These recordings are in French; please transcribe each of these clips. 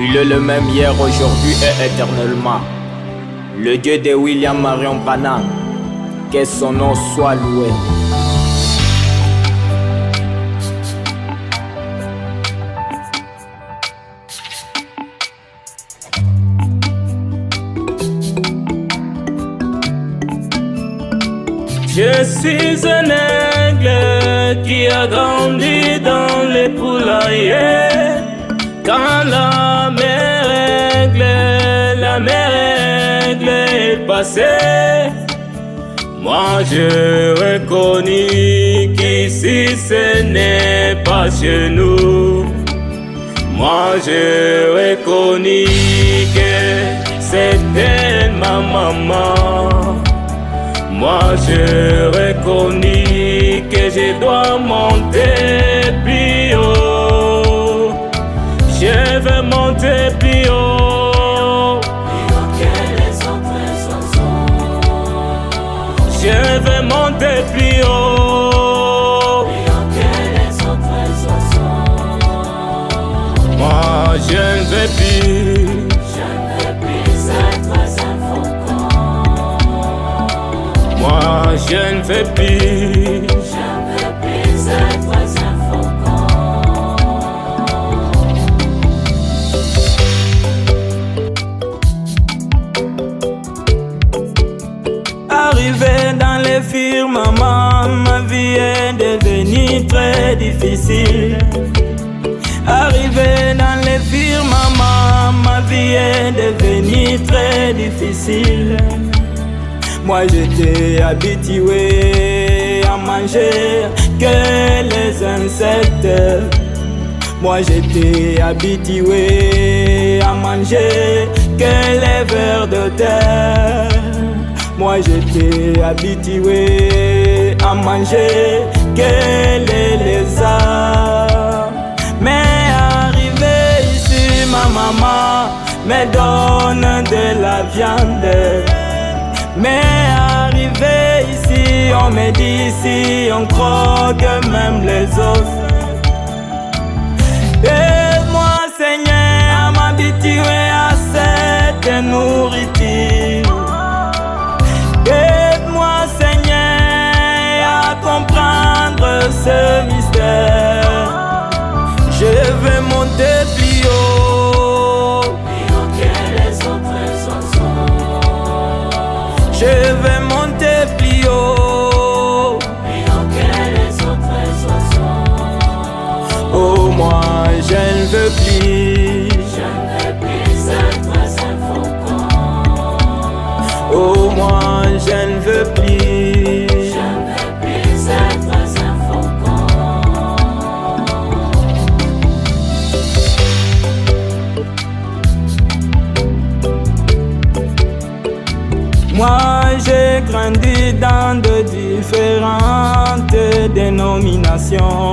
Il est le même hier, aujourd'hui et éternellement. Le Dieu de William Marion Branham, que son nom soit loué. Je suis un aigle qui a grandi dans les poulaillers. Quand la mère aigle est passée, moi je reconnus qu'ici ce n'est pas chez nous. Moi je reconnus que c'était ma maman. Moi je reconnus que je dois monter plus haut. Je veux monter plus haut. Je veux monter plus haut. Moi je ne veux plus. Moi je ne veux plus. Être un faucon. Arrivé dans les firmaments, ma vie est devenue très difficile. Arrivé dans les firmaments, ma vie est devenue très difficile. Moi j'étais habitué à manger que les insectes. Moi j'étais habitué à manger que les vers de terre. Moi j'étais habitué à manger que les lézards. Mais arrivé ici, ma maman me donne de la viande. Mais arrivé ici, on me dit ici, on croque même les os. Aide-moi Seigneur à m'habituer à cette nourriture. Aide-moi Seigneur à comprendre ce mystère. Je veux monter plus haut. Je vais monter plus haut. Oh moi je ne veux plus. Être un faucon. Oh moi je ne veux plus. Être un faucon. Moi j'ai grandi dans de différentes dénominations.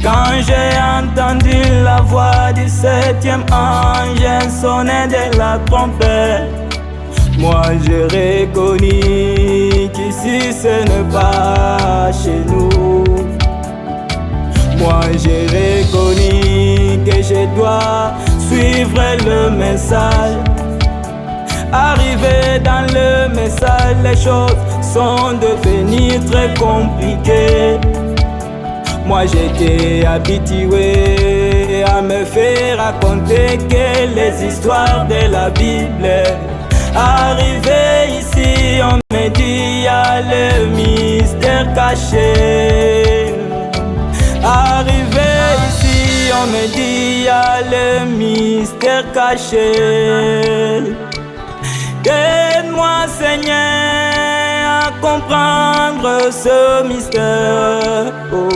Quand j'ai entendu la voix du 7e ange sonner de la trompette, moi j'ai reconnu qu'ici ce n'est pas chez nous. Moi j'ai reconnu que je dois suivre le message. Arrivé dans le message, les choses sont devenues très compliquées. Moi j'étais habitué à me faire raconter que les histoires de la Bible. Arrivé ici, on me dit y a le mystère caché. Arrivé ici, on me dit y a le mystère caché. Aide-moi Seigneur à comprendre ce mystère. Oh.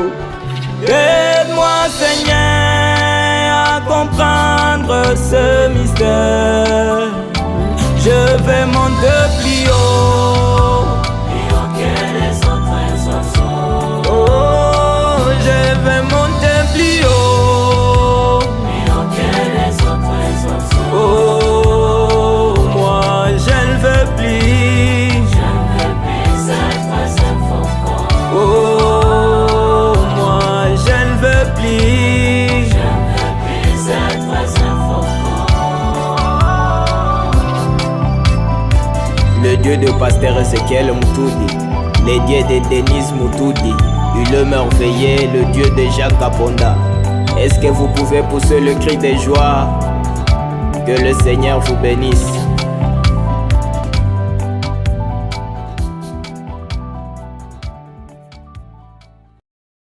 Aide-moi Seigneur à comprendre ce mystère. Je vais monter plus haut. Oh, je vais monter plus haut. Oh, moi je ne veux plus. Oh, moi je ne veux plus. Être un faucon. Dieu de Pasteur Ezekiel Moutoudi, le Dieu de Denise Moutoudi, le merveilleux, le Dieu de Jacques Kaponda. Est-ce que vous pouvez pousser le cri de joie? Que le Seigneur vous bénisse.